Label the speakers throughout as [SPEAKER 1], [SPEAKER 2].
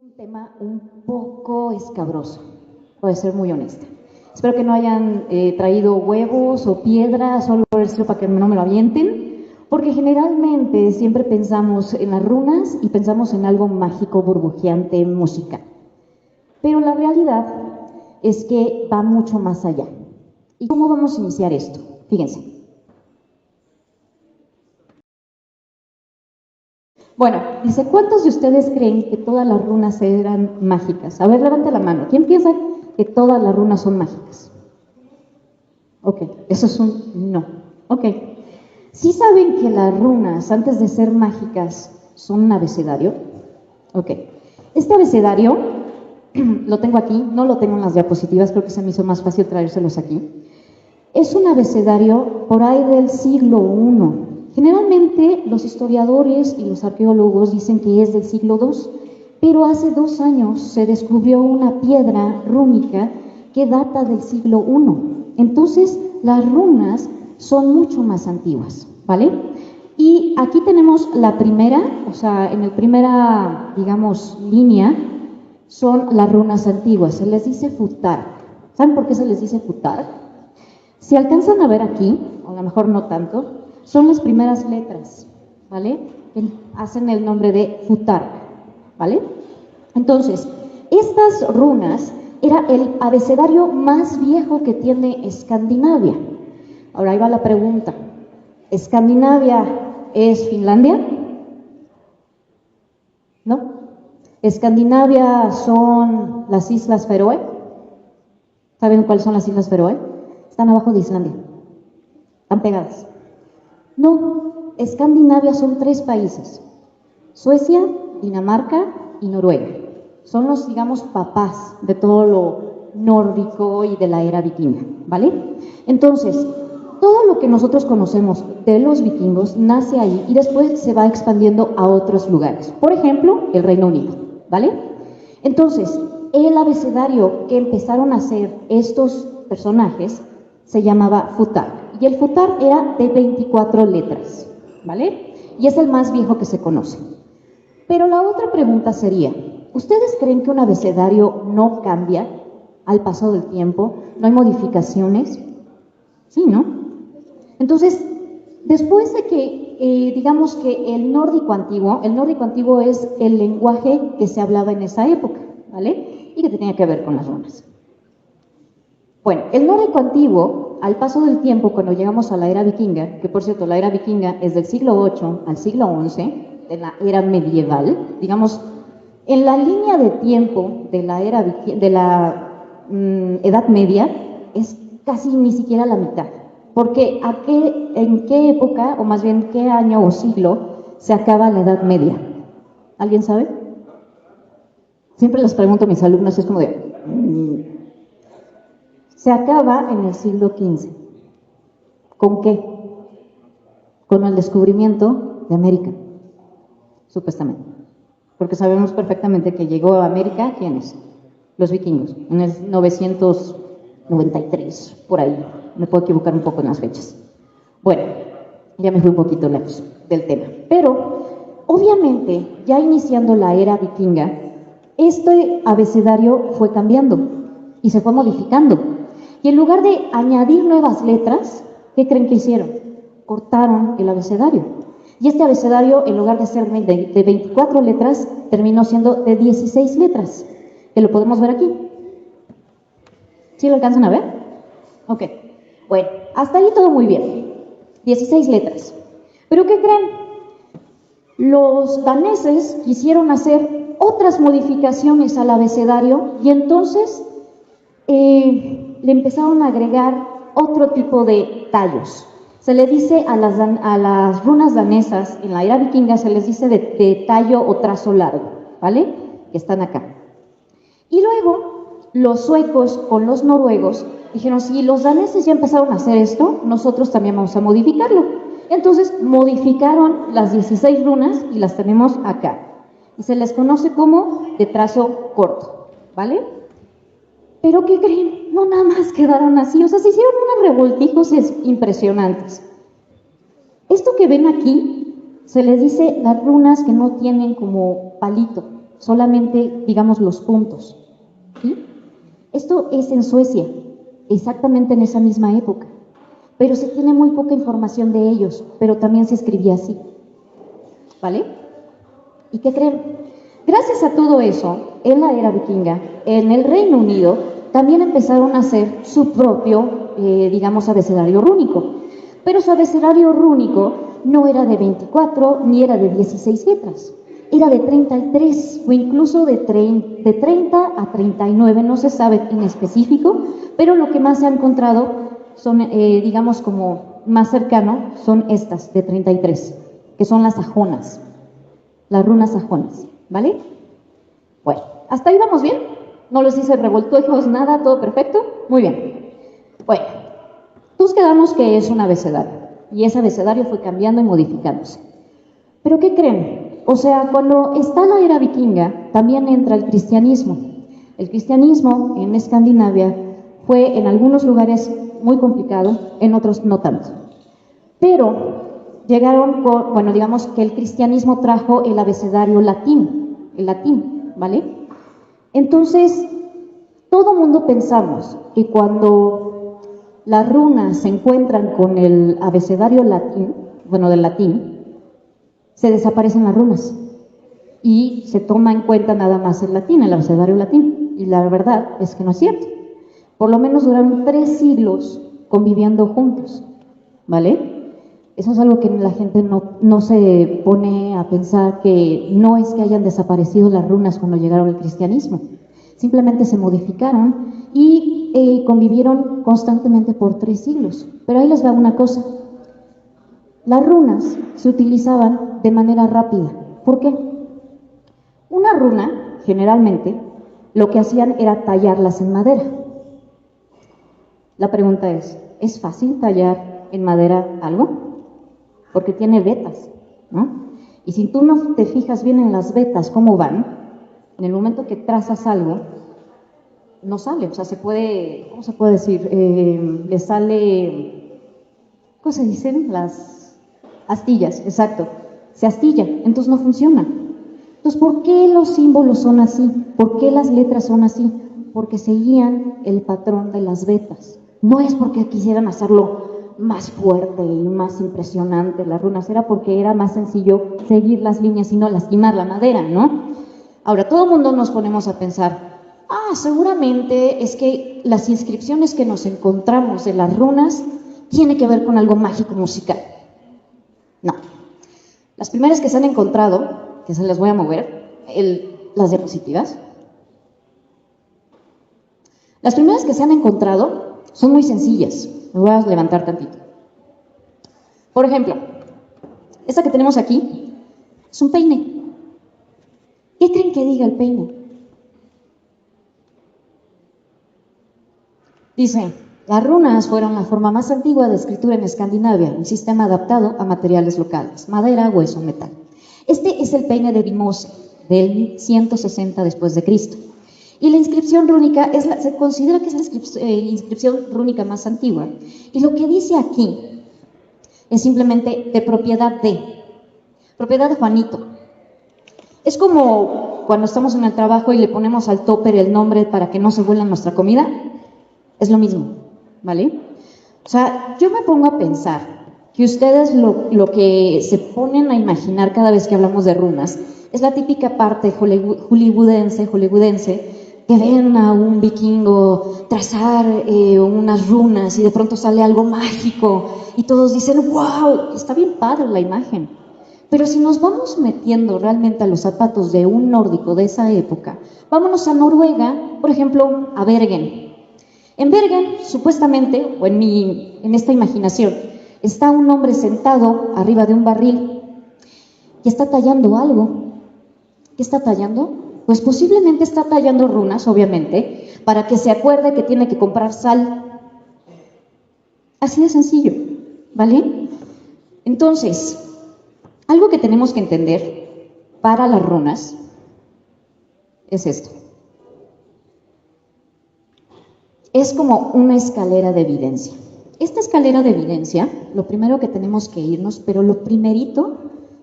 [SPEAKER 1] Un tema un poco escabroso, voy a ser muy honesta. Espero que no hayan traído huevos o piedras o algo por el estilo para que no me lo avienten, porque generalmente siempre pensamos en las runas y pensamos en algo mágico, burbujeante, música. Pero la realidad es que va mucho más allá. ¿Y cómo vamos a iniciar esto? Fíjense. Bueno, dice, ¿cuántos de ustedes creen que todas las runas eran mágicas? A ver, levante la mano. ¿Quién piensa que todas las runas son mágicas? Ok, eso es un no. Ok. ¿Sí saben que las runas, antes de ser mágicas, son un abecedario? Ok. Este abecedario, lo tengo aquí, no lo tengo en las diapositivas, creo que se me hizo más fácil traérselos aquí. Es un abecedario por ahí del siglo I. Generalmente los historiadores y los arqueólogos dicen que es del siglo II, pero hace 2 años se descubrió una piedra rúnica que data del siglo I. Entonces, las runas son mucho más antiguas, ¿vale? Y aquí tenemos la primera, o sea, en la primera, digamos, línea, son las runas antiguas, se les dice futar. ¿Saben por qué se les dice futar? Si alcanzan a ver aquí, o a lo mejor no tanto, son las primeras letras, ¿vale? Que hacen el nombre de futar, ¿vale? Entonces, estas runas era el abecedario más viejo que tiene Escandinavia. Ahora ahí va la pregunta. ¿Escandinavia es Finlandia? ¿No? ¿Escandinavia son las Islas Feroe? ¿Saben cuáles son las Islas Feroe? Están abajo de Islandia. Están pegadas. No, Escandinavia son 3 países. Suecia, Dinamarca y Noruega. Son los, digamos, papás de todo lo nórdico y de la era vikinga, ¿vale? Entonces, todo lo que nosotros conocemos de los vikingos nace ahí y después se va expandiendo a otros lugares. Por ejemplo, el Reino Unido, ¿vale? Entonces, el abecedario que empezaron a hacer estos personajes se llamaba futar. Y el futar era de 24 letras, ¿vale? Y es el más viejo que se conoce. Pero la otra pregunta sería, ¿ustedes creen que un abecedario no cambia al paso del tiempo? ¿No hay modificaciones? Sí, ¿no? Entonces, después de que, digamos que el nórdico antiguo es el lenguaje que se hablaba en esa época, ¿vale? Y que tenía que ver con las runas. Bueno, el nórdico antiguo, al paso del tiempo, cuando llegamos a la era vikinga, que por cierto, la era vikinga es del siglo VIII al siglo XI, de la era medieval, digamos, en la línea de tiempo de la era de la Edad Media, es casi ni siquiera la mitad. Porque ¿en qué época, o más bien qué año o siglo, se acaba la Edad Media? ¿Alguien sabe? Siempre les pregunto a mis alumnos, es como de... Se acaba en el siglo XV. ¿Con qué? Con el descubrimiento de América, supuestamente. Porque sabemos perfectamente que llegó a América, ¿quiénes? Los vikingos, en el 993, por ahí. Me puedo equivocar un poco en las fechas. Bueno, ya me fui un poquito lejos del tema. Pero, obviamente, ya iniciando la era vikinga, este abecedario fue cambiando y se fue modificando. Y en lugar de añadir nuevas letras, ¿qué creen que hicieron? Cortaron el abecedario. Y este abecedario, en lugar de ser de 24 letras, terminó siendo de 16 letras, que lo podemos ver aquí. ¿Sí lo alcanzan a ver? Ok. Bueno, hasta ahí todo muy bien. 16 letras. ¿Pero qué creen? Los daneses quisieron hacer otras modificaciones al abecedario y entonces le empezaron a agregar otro tipo de tallos. Se le dice a las runas danesas, en la era vikinga se les dice de tallo o trazo largo, ¿vale? Que están acá. Y luego los suecos con los noruegos dijeron, si los daneses ya empezaron a hacer esto, nosotros también vamos a modificarlo. Entonces modificaron las 16 runas y las tenemos acá. Y se les conoce como de trazo corto, ¿vale? Pero ¿qué creen? No nada más quedaron así, o sea, se hicieron unos revoltijos impresionantes. Esto que ven aquí se les dice las runas que no tienen como palito, solamente, digamos, los puntos. ¿Sí? Esto es en Suecia, exactamente en esa misma época, pero se tiene muy poca información de ellos, pero también se escribía así, ¿vale? ¿Y qué creen? Gracias a todo eso, en la era vikinga, en el Reino Unido, también empezaron a hacer su propio, digamos, abecedario rúnico, pero su abecedario rúnico no era de 24 ni era de 16 letras, era de 33 o incluso de 30 a 39, no se sabe en específico, pero lo que más se ha encontrado son, digamos, como más cercano, son estas de 33, que son las sajonas, las runas sajonas, ¿vale? Bueno, ¿hasta ahí vamos bien? No les hice revoltojos, nada, todo perfecto. Muy bien. Bueno, entonces quedamos que es un abecedario, y ese abecedario fue cambiando y modificándose. ¿Pero qué creen? O sea, cuando está la era vikinga, también entra el cristianismo. El cristianismo en Escandinavia fue en algunos lugares muy complicado, en otros no tanto. Pero llegaron con, bueno, digamos que el cristianismo trajo el abecedario latín, el latín, ¿vale? Entonces, todo mundo pensamos que cuando las runas se encuentran con el abecedario latín, bueno, del latín, se desaparecen las runas y se toma en cuenta nada más el latín, el abecedario latín. Y la verdad es que no es cierto. Por lo menos duraron 3 siglos conviviendo juntos, ¿vale? Eso es algo que la gente no se pone a pensar, que no es que hayan desaparecido las runas cuando llegaron al cristianismo. Simplemente se modificaron y convivieron constantemente por 3 siglos. Pero ahí les va una cosa. Las runas se utilizaban de manera rápida. ¿Por qué? Una runa, generalmente, lo que hacían era tallarlas en madera. La pregunta ¿es fácil tallar en madera algo? Porque tiene vetas, ¿no? Y si tú no te fijas bien en las vetas, cómo van, en el momento que trazas algo, no sale. O sea, se puede, ¿cómo se puede decir? Le sale, ¿cómo se dicen? Las astillas, exacto. Se astilla, entonces no funciona. Entonces, ¿por qué los símbolos son así? ¿Por qué las letras son así? Porque seguían el patrón de las vetas. No es porque quisieran hacerlo más fuerte y más impresionante las runas, era porque era más sencillo seguir las líneas y no lastimar la madera, ¿no? Ahora, todo el mundo nos ponemos a pensar, seguramente es que las inscripciones que nos encontramos de las runas tiene que ver con algo mágico musical. No. Las primeras que se han encontrado, que se las voy a mover, las diapositivas. Las primeras que se han encontrado son muy sencillas. Me voy a levantar tantito. Por ejemplo, esta que tenemos aquí es un peine. ¿Qué creen que diga el peine? Dice, las runas fueron la forma más antigua de escritura en Escandinavia, un sistema adaptado a materiales locales, madera, hueso, metal. Este es el peine de Vimose, del 160 después de Cristo. Y la inscripción rúnica se considera que es la inscripción rúnica más antigua. Y lo que dice aquí es simplemente de propiedad de Juanito. Es como cuando estamos en el trabajo y le ponemos al topper el nombre para que no se vuela nuestra comida. Es lo mismo, ¿vale? O sea, yo me pongo a pensar que ustedes lo que se ponen a imaginar cada vez que hablamos de runas es la típica parte hollywoodense, que ven a un vikingo trazar unas runas y de pronto sale algo mágico y todos dicen, wow, está bien padre la imagen. Pero si nos vamos metiendo realmente a los zapatos de un nórdico de esa época, vámonos a Noruega, por ejemplo, a Bergen. En Bergen, supuestamente, o en esta imaginación, está un hombre sentado arriba de un barril y está tallando algo. ¿Qué está tallando? Pues posiblemente está tallando runas, obviamente, para que se acuerde que tiene que comprar sal. Así de sencillo, ¿vale? Entonces, algo que tenemos que entender para las runas es esto. Es como una escalera de evidencia. Esta escalera de evidencia, lo primero que tenemos que irnos, pero lo primerito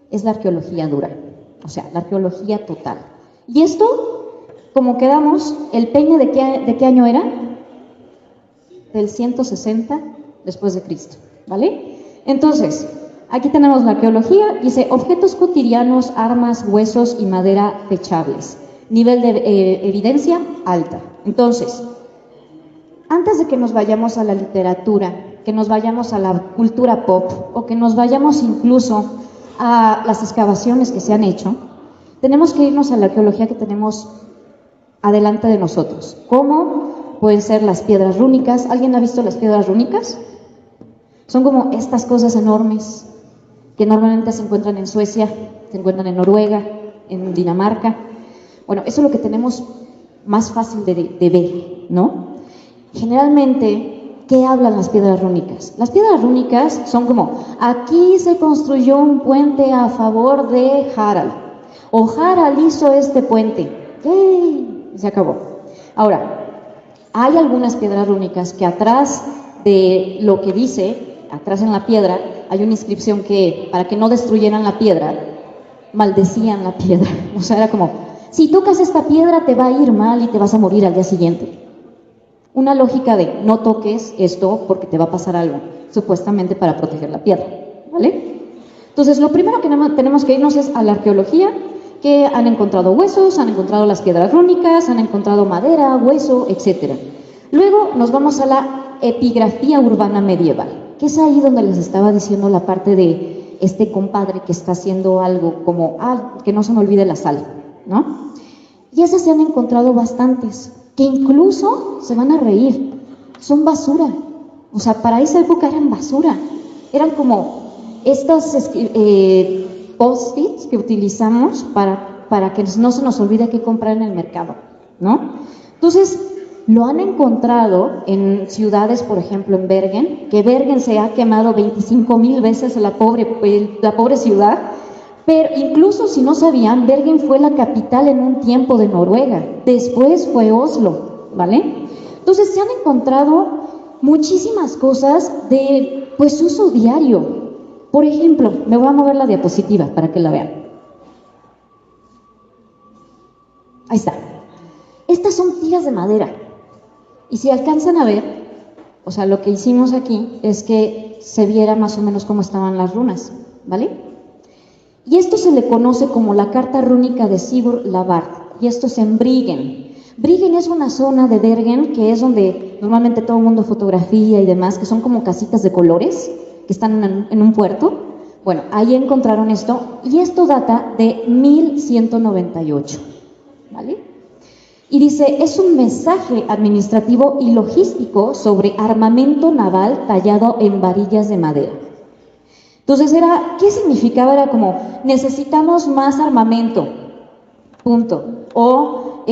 [SPEAKER 1] es la arqueología dura, o sea, la arqueología total. Y esto, como quedamos, el peine de qué año era? Del 160 después de Cristo, ¿vale? Entonces, aquí tenemos la arqueología, dice objetos cotidianos, armas, huesos y madera fechables. Nivel de evidencia alta. Entonces, antes de que nos vayamos a la literatura, que nos vayamos a la cultura pop o que nos vayamos incluso a las excavaciones que se han hecho, tenemos que irnos a la arqueología que tenemos adelante de nosotros. ¿Cómo? Pueden ser las piedras rúnicas. ¿Alguien ha visto las piedras rúnicas? Son como estas cosas enormes que normalmente se encuentran en Suecia, se encuentran en Noruega, en Dinamarca. Bueno, eso es lo que tenemos más fácil de ver, ¿no? Generalmente, ¿qué hablan las piedras rúnicas? Las piedras rúnicas son como, aquí se construyó un puente a favor de Harald, o Harald hizo este puente, ¡yay! Se acabó. Ahora, hay algunas piedras rúnicas que atrás de lo que dice, atrás en la piedra, hay una inscripción que, para que no destruyeran la piedra, maldecían la piedra. O sea, era como, si tocas esta piedra te va a ir mal y te vas a morir al día siguiente. Una lógica de, no toques esto porque te va a pasar algo, supuestamente para proteger la piedra, ¿vale? Entonces, lo primero que tenemos que irnos es a la arqueología, que han encontrado huesos, han encontrado las piedras rúnicas, han encontrado madera, hueso, etc. Luego nos vamos a la epigrafía urbana medieval, que es ahí donde les estaba diciendo la parte de este compadre que está haciendo algo como, que no se me olvide la sal, ¿no? Y esas se han encontrado bastantes, que incluso se van a reír, son basura. O sea, para esa época eran basura. Eran como estas post-its que utilizamos para que no se nos olvide qué comprar en el mercado, ¿no? Entonces, lo han encontrado en ciudades, por ejemplo, en Bergen, que Bergen se ha quemado 25,000 veces la pobre ciudad, pero incluso si no sabían, Bergen fue la capital en un tiempo de Noruega, después fue Oslo, ¿vale? Entonces se han encontrado muchísimas cosas de, pues, uso diario. Por ejemplo, me voy a mover la diapositiva para que la vean. Ahí está. Estas son tiras de madera. Y si alcanzan a ver, o sea, lo que hicimos aquí es que se viera más o menos cómo estaban las runas, ¿vale? Y esto se le conoce como la carta rúnica de Sigurd Labard, y esto es en Briggen. Briggen es una zona de Bergen que es donde normalmente todo el mundo fotografía y demás, que son como casitas de colores que están en un puerto. Bueno, ahí encontraron esto, y esto data de 1198, ¿vale? Y dice, es un mensaje administrativo y logístico sobre armamento naval tallado en varillas de madera. Entonces ¿qué significaba? Era como, necesitamos más armamento, punto. O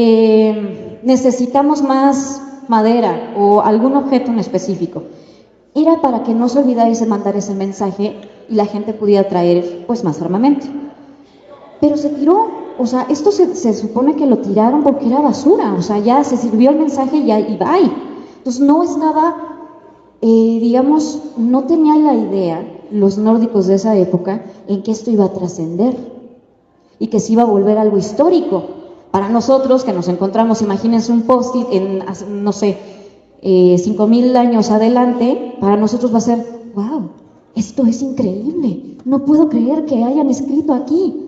[SPEAKER 1] necesitamos más madera o algún objeto en específico. Era para que no se olvidara de mandar ese mensaje y la gente pudiera traer, pues, más armamento. Pero se tiró, o sea, esto se supone que lo tiraron porque era basura, o sea, ya se sirvió el mensaje y bye. Entonces no estaba, digamos, no tenía la idea los nórdicos de esa época en que esto iba a trascender y que se iba a volver algo histórico. Para nosotros que nos encontramos, imagínense un post-it en, no sé, 5,000 años adelante, para nosotros va a ser, wow, esto es increíble, no puedo creer que hayan escrito aquí.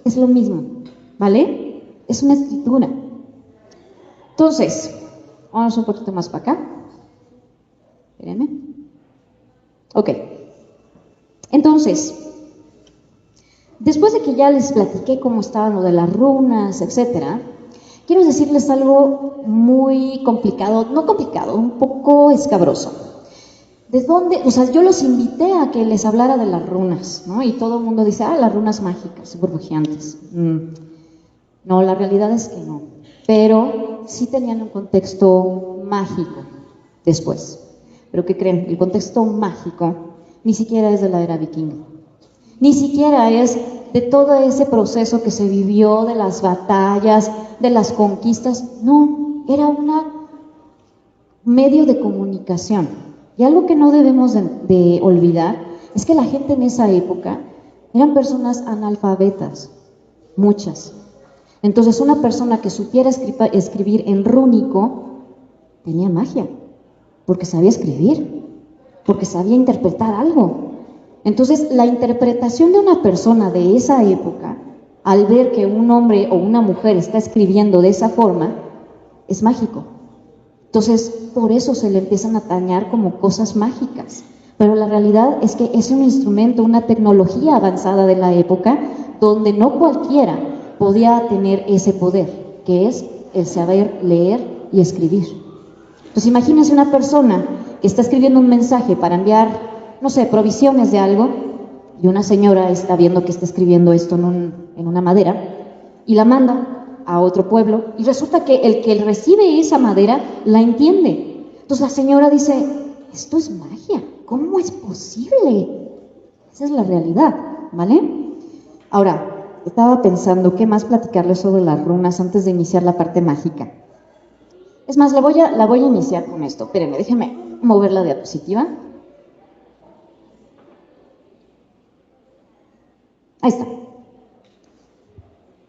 [SPEAKER 1] Es lo mismo, ¿vale? Es una escritura. Entonces, vamos un poquito más para acá. Espérenme. Ok. Entonces, después de que ya les platiqué cómo estaba lo de las runas, etcétera, quiero decirles algo muy complicado, no complicado, un poco escabroso. ¿De dónde? O sea, yo los invité a que les hablara de las runas, ¿no? Y todo el mundo dice, las runas mágicas, burbujeantes. No, la realidad es que no. Pero sí tenían un contexto mágico después. ¿Pero qué creen? El contexto mágico ni siquiera es de la era vikinga. Ni siquiera es de todo ese proceso que se vivió, de las batallas, de las conquistas. No, era un medio de comunicación. Y algo que no debemos de olvidar es que la gente en esa época eran personas analfabetas, muchas. Entonces una persona que supiera escribir en rúnico tenía magia, porque sabía escribir, porque sabía interpretar algo. Entonces la interpretación de una persona de esa época, al ver que un hombre o una mujer está escribiendo de esa forma, es mágico. Entonces por eso se le empiezan a tañar como cosas mágicas. Pero la realidad es que es un instrumento, una tecnología avanzada de la época, donde no cualquiera podía tener ese poder, que es el saber leer y escribir. Entonces imagínense una persona que está escribiendo un mensaje para enviar, no sé, provisiones de algo, y una señora está viendo que está escribiendo esto en una madera, y la manda a otro pueblo, y resulta que el que recibe esa madera la entiende. Entonces la señora dice, esto es magia, ¿cómo es posible? Esa es la realidad, ¿vale? Ahora, estaba pensando qué más platicarles sobre las runas antes de iniciar la parte mágica. Es más, la voy a iniciar con esto. Espérenme, déjenme mover la diapositiva. Ahí está.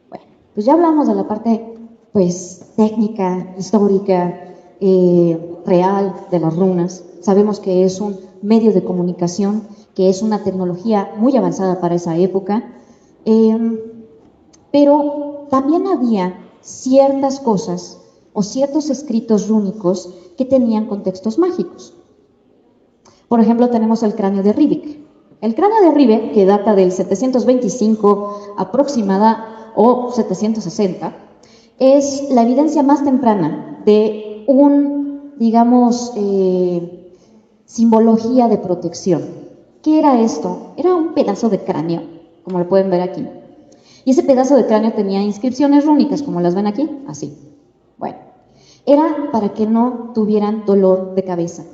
[SPEAKER 1] Bueno, pues ya hablamos de la parte, pues, técnica, histórica, real de las runas. Sabemos que es un medio de comunicación, que es una tecnología muy avanzada para esa época. Pero también había ciertas cosas o ciertos escritos rúnicos que tenían contextos mágicos. Por ejemplo, tenemos el cráneo de Rivik. El cráneo de Rivik, que data del 725 aproximada o 760, es la evidencia más temprana de digamos, simbología de protección. ¿Qué era esto? Era un pedazo de cráneo, como lo pueden ver aquí. Y ese pedazo de cráneo tenía inscripciones rúnicas, como las ven aquí, así. Bueno, era para que no tuvieran dolor de cabeza.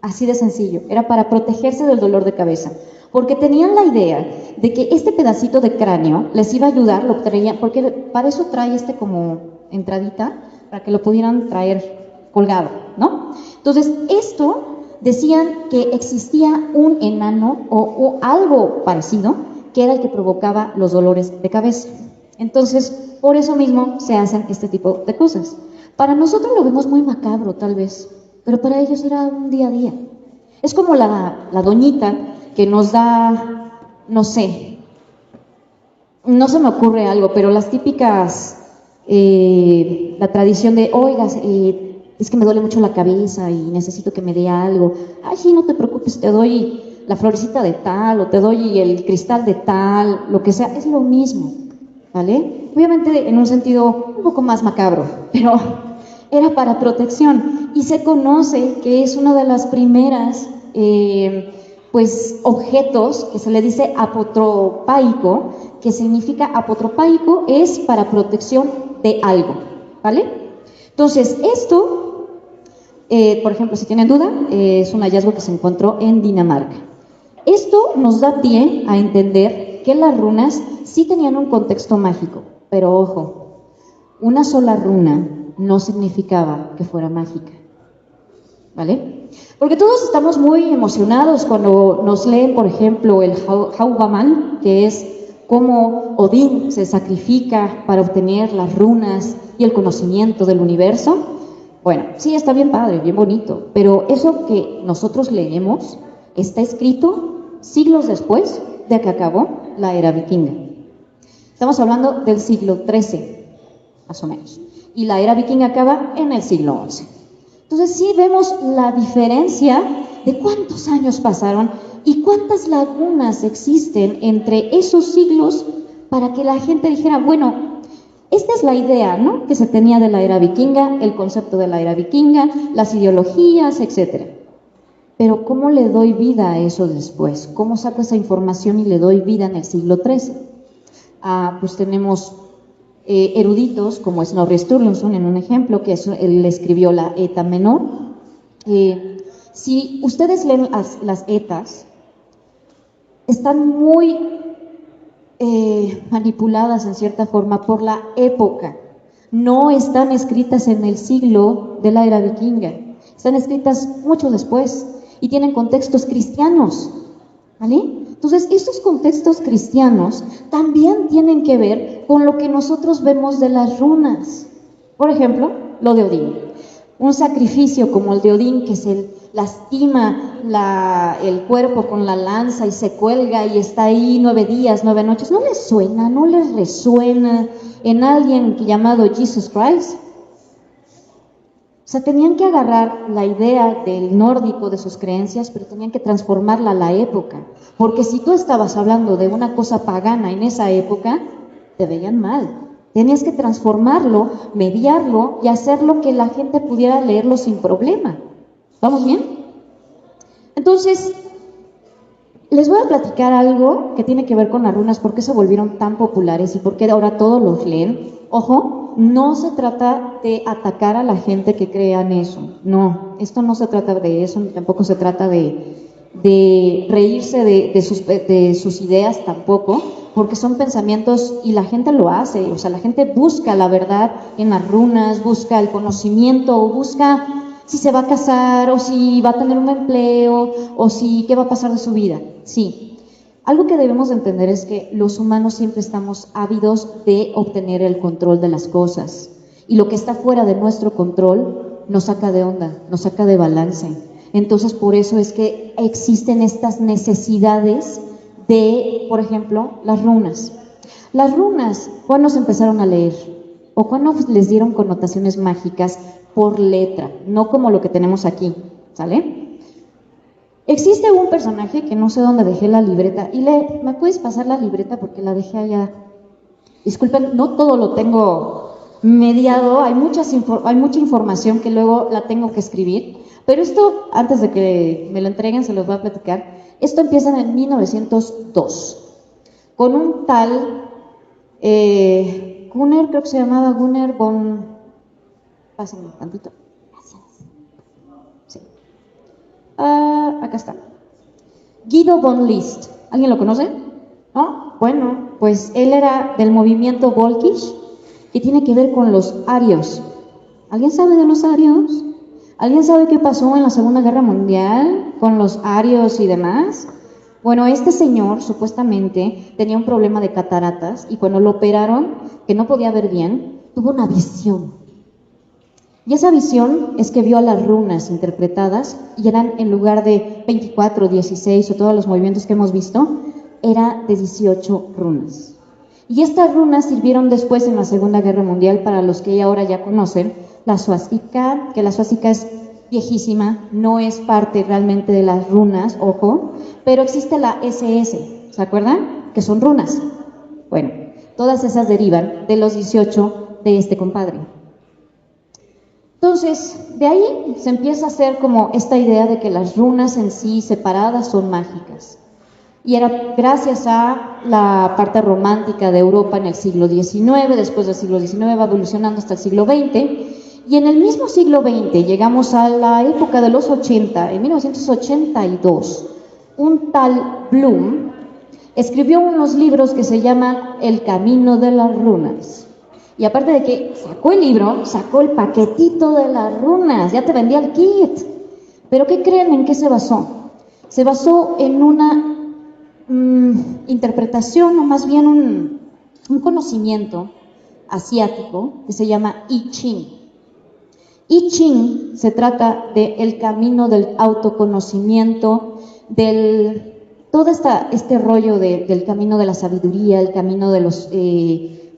[SPEAKER 1] Así de sencillo, era para protegerse del dolor de cabeza. Porque tenían la idea de que este pedacito de cráneo les iba a ayudar, lo traían, porque para eso trae como entradita, para que lo pudieran traer colgado, ¿no? Entonces, esto decían que existía un enano o algo parecido, que era el que provocaba los dolores de cabeza. Entonces, por eso mismo se hacen este tipo de cosas. Para nosotros lo vemos muy macabro, tal vez, pero para ellos era un día a día. Es como la doñita que nos da, no sé, no se me ocurre algo, pero las típicas, la tradición de, oiga, es que me duele mucho la cabeza y necesito que me dé algo. Ay, sí, no te preocupes, te doy la florecita de tal, o te doy el cristal de tal, lo que sea, es lo mismo, ¿vale? Obviamente en un sentido un poco más macabro, pero era para protección, y se conoce que es una de las primeras, pues, objetos que se le dice apotropaico, que significa apotropaico, es para protección de algo, ¿vale? Entonces, esto, por ejemplo, si tienen duda, es un hallazgo que se encontró en Dinamarca. Esto nos da pie a entender que las runas sí tenían un contexto mágico, pero ojo, una sola runa no significaba que fuera mágica, ¿vale? Porque todos estamos muy emocionados cuando nos leen, por ejemplo, el Haugaman, que es cómo Odín se sacrifica para obtener las runas y el conocimiento del universo. Bueno, sí, está bien padre, bien bonito, pero eso que nosotros leemos está escrito siglos después de que acabó la era vikinga. Estamos hablando del siglo XIII, más o menos, y la era vikinga acaba en el siglo XI. Entonces sí vemos la diferencia de cuántos años pasaron y cuántas lagunas existen entre esos siglos para que la gente dijera, bueno, esta es la idea, ¿no?, que se tenía de la era vikinga, el concepto de la era vikinga, las ideologías, etcétera. Pero ¿cómo le doy vida a eso después? ¿Cómo saco esa información y le doy vida en el siglo XIII? Pues tenemos eruditos como Snorri Sturluson, en un ejemplo, que él escribió la Eta menor. Si ustedes leen las Etas, están muy manipuladas en cierta forma por la época. No están escritas en el siglo de la era vikinga, están escritas mucho después y tienen contextos cristianos, ¿vale? Entonces, estos contextos cristianos también tienen que ver con lo que nosotros vemos de las runas. Por ejemplo, lo de Odín. Un sacrificio como el de Odín, que se lastima el cuerpo con la lanza y se cuelga y está ahí 9 días, 9 noches, ¿no les suena, no les resuena en alguien llamado Jesus Christ? O sea, tenían que agarrar la idea del nórdico, de sus creencias, pero tenían que transformarla a la época. Porque si tú estabas hablando de una cosa pagana en esa época, te veían mal. Tenías que transformarlo, mediarlo y hacerlo que la gente pudiera leerlo sin problema. ¿Vamos bien? Entonces, les voy a platicar algo que tiene que ver con las runas, por qué se volvieron tan populares y por qué ahora todos los leen. Ojo, no se trata de atacar a la gente que crea en eso. No, esto no se trata de eso, ni tampoco se trata de reírse de sus ideas tampoco, porque son pensamientos y la gente lo hace. O sea, la gente busca la verdad en las runas, busca el conocimiento, busca si se va a casar, o si va a tener un empleo, o si qué va a pasar de su vida. Sí, algo que debemos entender es que los humanos siempre estamos ávidos de obtener el control de las cosas, y lo que está fuera de nuestro control nos saca de onda, nos saca de balance. Entonces, por eso es que existen estas necesidades de, por ejemplo, las runas. Las runas, ¿cuándo se empezaron a leer? ¿O cuándo les dieron connotaciones mágicas por letra? No como lo que tenemos aquí, ¿sale? Existe un personaje que no sé dónde dejé la libreta. ¿Me puedes pasar la libreta? Porque la dejé allá. Disculpen, no todo lo tengo mediado. Hay mucha información que luego la tengo que escribir. Pero esto, antes de que me lo entreguen, se los voy a platicar. Esto empieza en 1902, con un tal Gunnar, creo que se llamaba Gunnar von... Pásenme tantito. Gracias. Sí. Acá está. Guido von List. ¿Alguien lo conoce? ¿No? Bueno, pues él era del movimiento Volkisch, que tiene que ver con los arios. ¿Alguien sabe de los arios? ¿Alguien sabe qué pasó en la Segunda Guerra Mundial con los arios y demás? Bueno, este señor supuestamente tenía un problema de cataratas y cuando lo operaron, que no podía ver bien, tuvo una visión. Y esa visión es que vio a las runas interpretadas y eran, en lugar de 24, 16 o todos los movimientos que hemos visto, era de 18 runas. Y estas runas sirvieron después en la Segunda Guerra Mundial para los que ahora ya conocen la suástica, que la suástica es viejísima, no es parte realmente de las runas, ojo, pero existe la SS, ¿se acuerdan? Que son runas. Bueno, todas esas derivan de los 18 de este compadre. Entonces, de ahí se empieza a hacer como esta idea de que las runas en sí separadas son mágicas. Y era gracias a la parte romántica de Europa en el siglo XIX, después del siglo XIX va evolucionando hasta el siglo XX, y en el mismo siglo XX llegamos a la época de los 80, en 1982, un tal Bloom escribió unos libros que se llaman El Camino de las Runas. Y aparte de que sacó el libro, sacó el paquetito de las runas, ya te vendía el kit. Pero ¿qué creen en qué se basó? Se basó en una interpretación, o más bien un conocimiento asiático que se llama I Ching. I Ching se trata del camino del autoconocimiento, todo este rollo del camino de la sabiduría, el camino de los...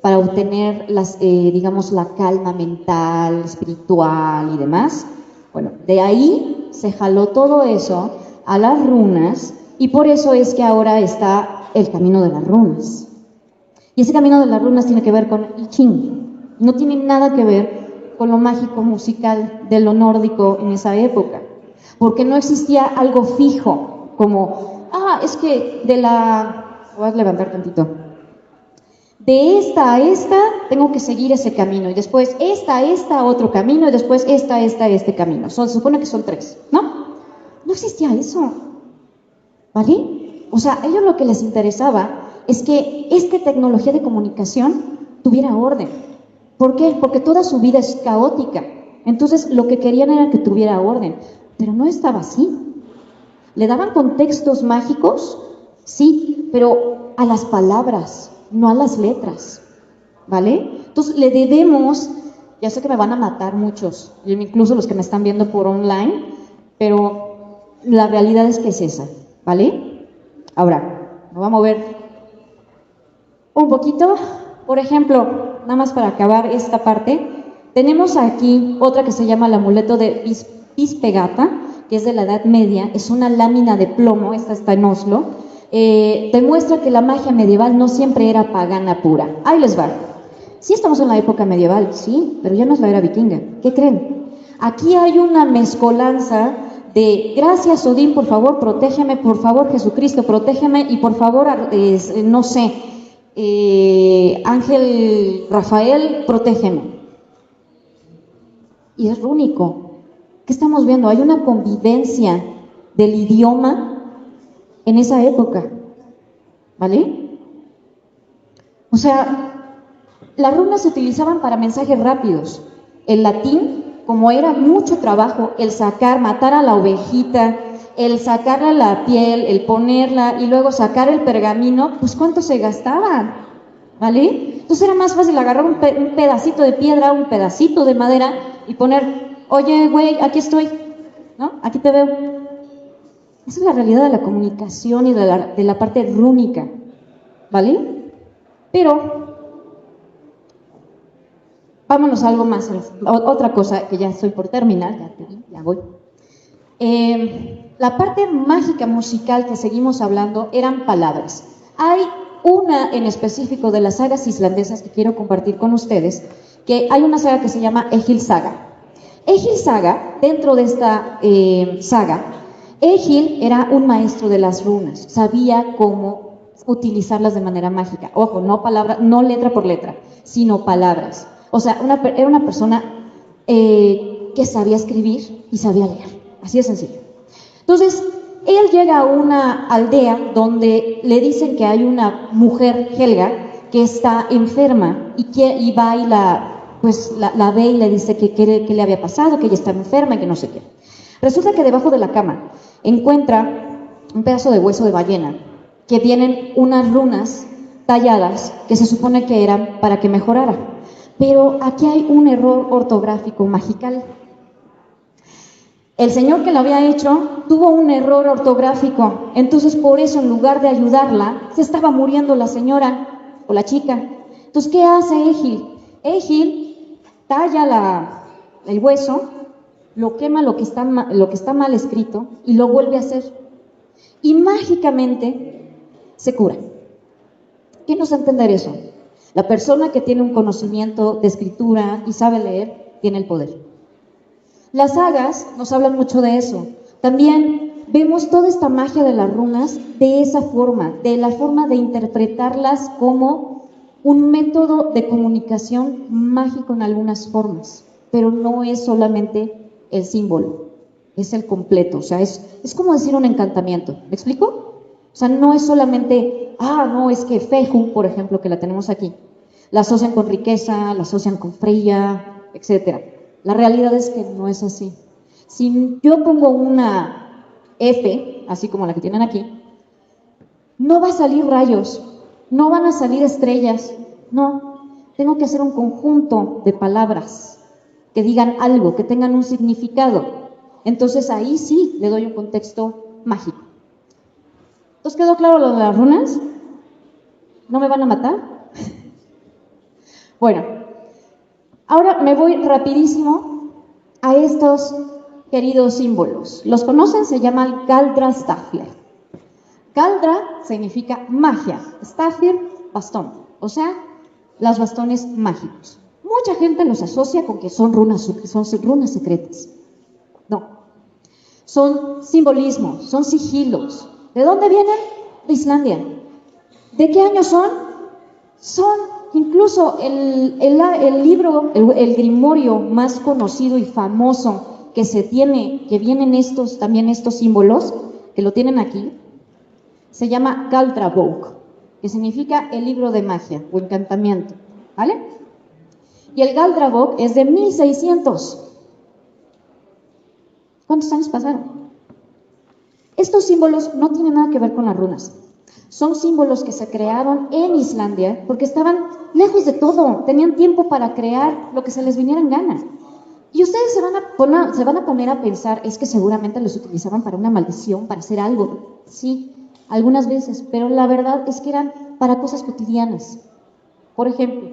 [SPEAKER 1] para obtener digamos, la calma mental, espiritual y demás. Bueno, de ahí se jaló todo eso a las runas y por eso es que ahora está el camino de las runas. Y ese camino de las runas tiene que ver con I Ching, no tiene nada que ver con lo mágico musical de lo nórdico en esa época, porque no existía algo fijo, como, es que voy a levantar tantito, de esta a esta tengo que seguir ese camino, y después esta otro camino, y después este camino. Se supone que son 3, ¿no? No existía eso, ¿vale? O sea, a ellos lo que les interesaba es que esta tecnología de comunicación tuviera orden. ¿Por qué? Porque toda su vida es caótica. Entonces, lo que querían era que tuviera orden, pero no estaba así. Le daban contextos mágicos Sí, pero a las palabras, no a las letras, ¿vale? Entonces le debemos, ya sé que me van a matar muchos, incluso los que me están viendo por online, pero la realidad es que es esa, ¿vale? Ahora, me voy a mover un poquito. Por ejemplo, nada más para acabar esta parte, tenemos aquí otra que se llama el amuleto de Pispegata, que es de la Edad Media, es una lámina de plomo, esta está en Oslo, demuestra que la magia medieval no siempre era pagana pura. Ahí les va. Sí estamos en la época medieval, sí, pero ya no es la era vikinga. ¿Qué creen? Aquí hay una mezcolanza de gracias Odín, por favor, protégeme, por favor, Jesucristo, protégeme, y por favor, no sé, Ángel Rafael, protégeme. Y es rúnico. ¿Qué estamos viendo? Hay una convivencia del idioma en esa época, ¿vale? O sea, las runas se utilizaban para mensajes rápidos. El latín, como era mucho trabajo, el sacar, matar a la ovejita, el sacarle la piel, el ponerla y luego sacar el pergamino, pues ¿cuánto se gastaban? ¿Vale? Entonces era más fácil agarrar un pedacito de piedra, un pedacito de madera y poner, oye, güey, aquí estoy, ¿no? Aquí te veo. Esa es la realidad de la comunicación y de la parte rúnica, ¿vale? Pero vámonos a algo más, otra cosa que ya estoy por terminar, ya voy. La parte mágica musical que seguimos hablando eran palabras. Hay una en específico de las sagas islandesas que quiero compartir con ustedes, que hay una saga que se llama Egil Saga. Egil Saga, dentro de esta saga, Egil era un maestro de las runas, sabía cómo utilizarlas de manera mágica. Ojo, no palabra, no letra por letra, sino palabras. O sea, era una persona que sabía escribir y sabía leer. Así de sencillo. Entonces, él llega a una aldea donde le dicen que hay una mujer, Helga, que está enferma y va y la ve y le dice que le había pasado, que ella está enferma y que no sé qué. Resulta que debajo de la cama encuentra un pedazo de hueso de ballena que vienen unas runas talladas que se supone que eran para que mejorara. Pero aquí hay un error ortográfico magical. El señor que lo había hecho tuvo un error ortográfico, entonces por eso en lugar de ayudarla, se estaba muriendo la señora o la chica. Entonces, ¿qué hace Egil? Egil talla el hueso, lo quema lo que está mal escrito y lo vuelve a hacer. Y mágicamente se cura. ¿Quién nos va a entender eso? La persona que tiene un conocimiento de escritura y sabe leer, tiene el poder. Las sagas nos hablan mucho de eso. También vemos toda esta magia de las runas de esa forma, de la forma de interpretarlas como un método de comunicación mágico en algunas formas, pero no es solamente el símbolo, es el completo. O sea, es como decir un encantamiento. ¿Me explico? O sea, no es solamente, no, es que Feju, por ejemplo, que la tenemos aquí, la asocian con riqueza, la asocian con Freya, etcétera. La realidad es que no es así. Si yo pongo una F, así como la que tienen aquí, no va a salir rayos, no van a salir estrellas, no. Tengo que hacer un conjunto de palabras que digan algo, que tengan un significado. Entonces ahí sí le doy un contexto mágico. ¿Os quedó claro lo de las runas? ¿No me van a matar? Bueno, ahora me voy rapidísimo a estos queridos símbolos. ¿Los conocen? Se llaman Galdrastafir. Galdra significa magia, Stafir, bastón, o sea, los bastones mágicos. Mucha gente los asocia con que son runas secretas. No, son simbolismos, son sigilos. ¿De dónde vienen? De Islandia. ¿De qué año son? Son incluso el libro, el grimorio más conocido y famoso que se tiene, que vienen también estos símbolos, que lo tienen aquí, se llama Galdrabók, que significa el libro de magia o encantamiento, ¿vale? Y el Galdrabók es de 1600. ¿Cuántos años pasaron? Estos símbolos no tienen nada que ver con las runas. Son símbolos que se crearon en Islandia porque estaban lejos de todo, tenían tiempo para crear lo que se les viniera en gana. Y ustedes se van a poner a pensar, es que seguramente los utilizaban para una maldición, para hacer algo. Sí, algunas veces, pero la verdad es que eran para cosas cotidianas. Por ejemplo,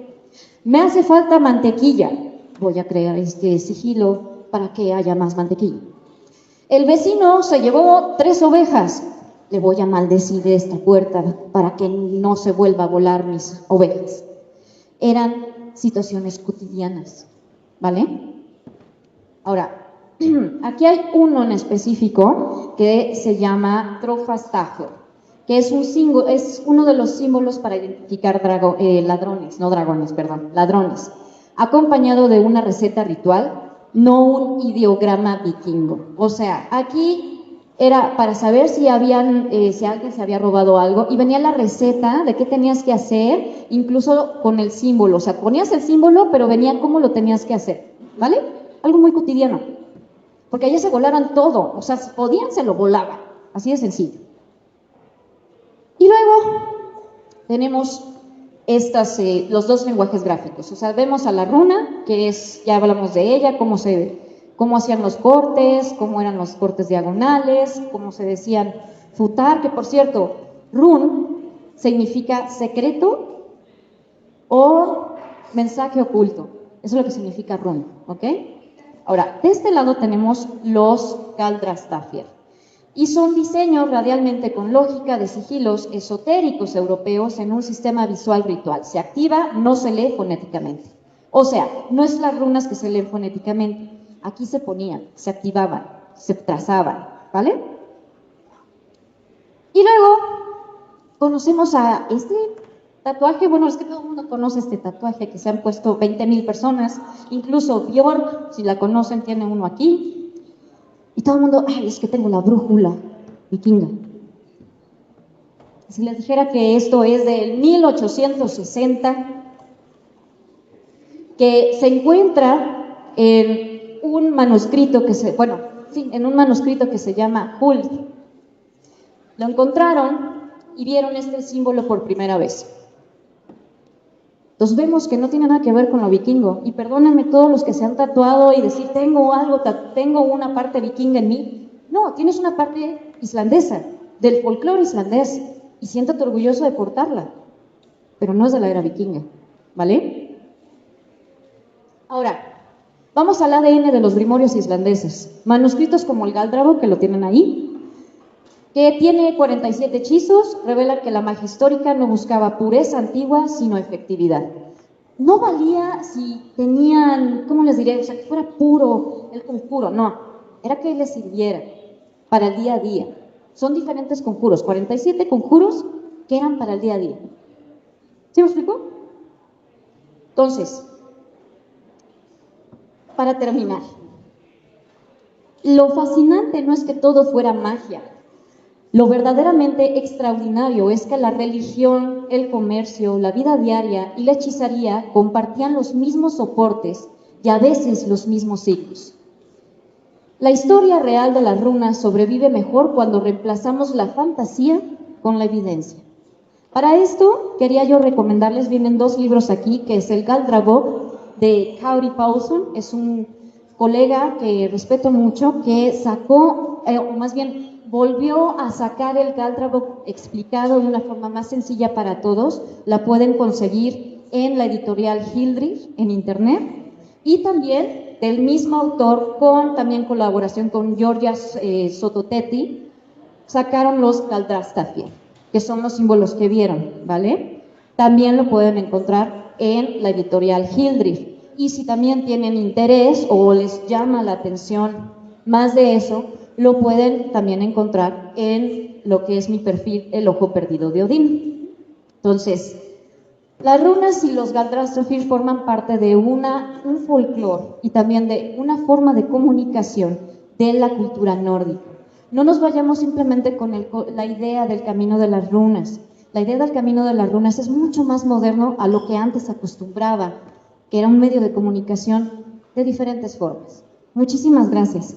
[SPEAKER 1] me hace falta mantequilla, voy a crear este sigilo para que haya más mantequilla. El vecino se llevó 3 ovejas, le voy a maldecir esta puerta para que no se vuelva a volar mis ovejas. Eran situaciones cotidianas, ¿vale? Ahora, aquí hay uno en específico que se llama Trofastajo, que es uno de los símbolos para identificar ladrones, acompañado de una receta ritual, no un ideograma vikingo. O sea, aquí era para saber si alguien se había robado algo, y venía la receta de qué tenías que hacer, incluso con el símbolo. O sea, ponías el símbolo, pero venía cómo lo tenías que hacer, ¿vale? Algo muy cotidiano, porque allá se volaban todo, o sea, si podían se lo volaban, así de sencillo. Y luego tenemos los 2 lenguajes gráficos. O sea, vemos a la runa, que ya hablamos de ella, cómo hacían los cortes, cómo eran los cortes diagonales, cómo se decían futar, que por cierto, run significa secreto o mensaje oculto. Eso es lo que significa run, ¿ok? Ahora, de este lado tenemos los Galdrastafir, y son diseños radialmente con lógica de sigilos esotéricos europeos en un sistema visual ritual. Se activa, no se lee fonéticamente. O sea, no es las runas que se leen fonéticamente. Aquí se ponían, se activaban, se trazaban, ¿vale? Y luego conocemos a este tatuaje. Bueno, es que todo el mundo conoce este tatuaje que se han puesto 20,000 personas, incluso Björk, si la conocen, tiene uno aquí. Y todo el mundo, ay, es que tengo la brújula vikinga. Si les dijera que esto es del 1860, que se encuentra en un manuscrito en un manuscrito que se llama Huld. Lo encontraron y vieron este símbolo por primera vez. Entonces vemos que no tiene nada que ver con lo vikingo. Y perdónenme todos los que se han tatuado y decir, tengo una parte vikinga en mí. No, tienes una parte islandesa, del folclore islandés, y siéntate orgulloso de portarla, pero no es de la era vikinga, ¿vale? Ahora, vamos al ADN de los grimorios islandeses. Manuscritos como el Galdrabo, que lo tienen ahí, que tiene 47 hechizos, revela que la magia histórica no buscaba pureza antigua, sino efectividad. No valía si tenían, ¿cómo les diré? O sea, que fuera puro el conjuro, no. Era que les sirviera para el día a día. Son diferentes conjuros, 47 conjuros que eran para el día a día. ¿Sí me explico? Entonces, para terminar, lo fascinante no es que todo fuera magia. Lo verdaderamente extraordinario es que la religión, el comercio, la vida diaria y la hechicería compartían los mismos soportes y a veces los mismos siglos. La historia real de las runas sobrevive mejor cuando reemplazamos la fantasía con la evidencia. Para esto, quería yo recomendarles, vienen 2 libros aquí, que es el Galdrabok de Kári Paulson, es un colega que respeto mucho, que sacó, o más bien volvió a sacar el Galdrabok explicado de una forma más sencilla para todos. La pueden conseguir en la editorial Hildrich en internet, y también del mismo autor, con también colaboración con Georgias Sototeti, sacaron los Galdrastafir, que son los símbolos que vieron, ¿vale? También lo pueden encontrar en la editorial Hildrich. Y si también tienen interés o les llama la atención más de eso, lo pueden también encontrar en lo que es mi perfil, El Ojo Perdido de Odín. Entonces, las runas y los Galdrastafir forman parte de un folclore y también de una forma de comunicación de la cultura nórdica. No nos vayamos simplemente con la idea del camino de las runas. La idea del camino de las runas es mucho más moderno a lo que antes acostumbraba, que era un medio de comunicación de diferentes formas. Muchísimas gracias.